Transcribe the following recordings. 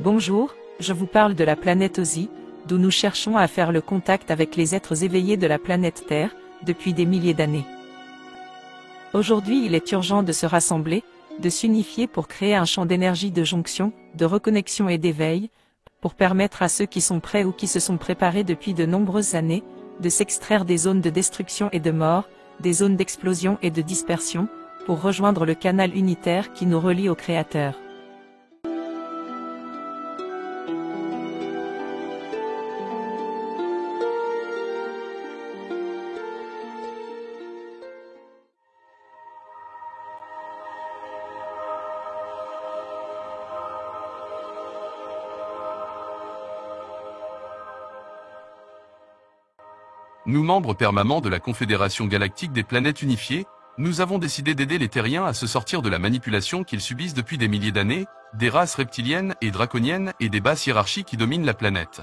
Bonjour, je vous parle de la planète Ozi, d'où nous cherchons à faire le contact avec les êtres éveillés de la planète Terre, depuis des milliers d'années. Aujourd'hui, il est urgent de se rassembler, de s'unifier pour créer un champ d'énergie de jonction, de reconnexion et d'éveil, pour permettre à ceux qui sont prêts ou qui se sont préparés depuis de nombreuses années, de s'extraire des zones de destruction et de mort, des zones d'explosion et de dispersion, pour rejoindre le canal unitaire qui nous relie au Créateur. Nous, membres permanents de la Confédération Galactique des Planètes Unifiées, nous avons décidé d'aider les Terriens à se sortir de la manipulation qu'ils subissent depuis des milliers d'années, des races reptiliennes et draconiennes et des basses hiérarchies qui dominent la planète.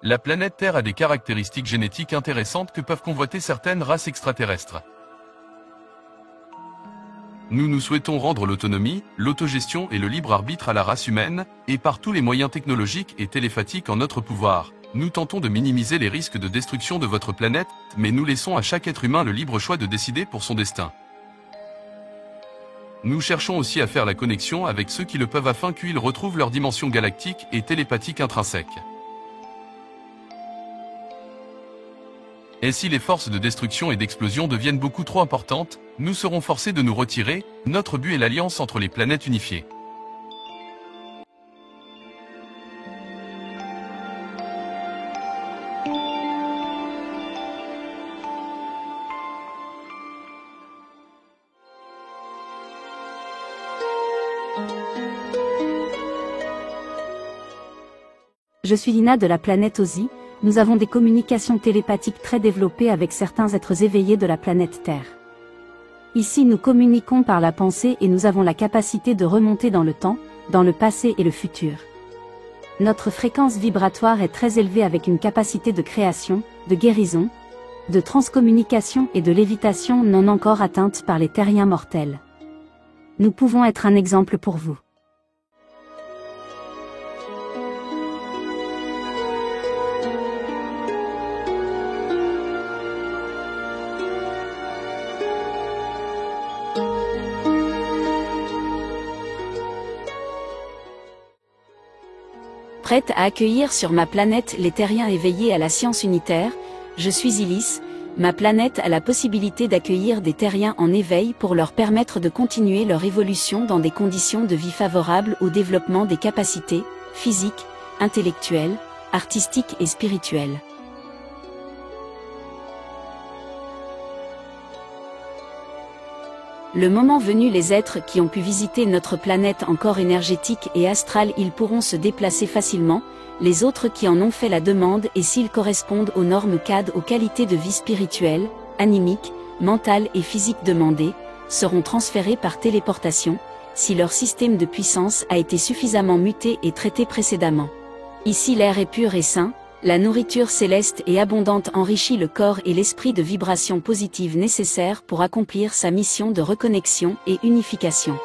La planète Terre a des caractéristiques génétiques intéressantes que peuvent convoiter certaines races extraterrestres. Nous souhaitons rendre l'autonomie, l'autogestion et le libre arbitre à la race humaine, et par tous les moyens technologiques et téléphatiques en notre pouvoir. Nous tentons de minimiser les risques de destruction de votre planète, mais nous laissons à chaque être humain le libre choix de décider pour son destin. Nous cherchons aussi à faire la connexion avec ceux qui le peuvent afin qu'ils retrouvent leur dimension galactique et télépathique intrinsèque. Et si les forces de destruction et d'explosion deviennent beaucoup trop importantes, nous serons forcés de nous retirer. Notre but est l'alliance entre les planètes unifiées. Je suis Lina de la planète Ozi. Nous avons des communications télépathiques très développées avec certains êtres éveillés de la planète Terre. Ici nous communiquons par la pensée et nous avons la capacité de remonter dans le temps, dans le passé et le futur. Notre fréquence vibratoire est très élevée avec une capacité de création, de guérison, de transcommunication et de lévitation non encore atteinte par les terriens mortels. Nous pouvons être un exemple pour vous. Prête à accueillir sur ma planète les terriens éveillés à la science unitaire, je suis Ilis. Ma planète a la possibilité d'accueillir des terriens en éveil pour leur permettre de continuer leur évolution dans des conditions de vie favorables au développement des capacités physiques, intellectuelles, artistiques et spirituelles. Le moment venu, les êtres qui ont pu visiter notre planète en corps énergétique et astral, ils pourront se déplacer facilement, les autres qui en ont fait la demande et s'ils correspondent aux normes CAD aux qualités de vie spirituelle, animique, mentale et physique demandées, seront transférés par téléportation, si leur système de puissance a été suffisamment muté et traité précédemment. Ici l'air est pur et sain. La nourriture céleste et abondante enrichit le corps et l'esprit de vibrations positives nécessaires pour accomplir sa mission de reconnexion et unification.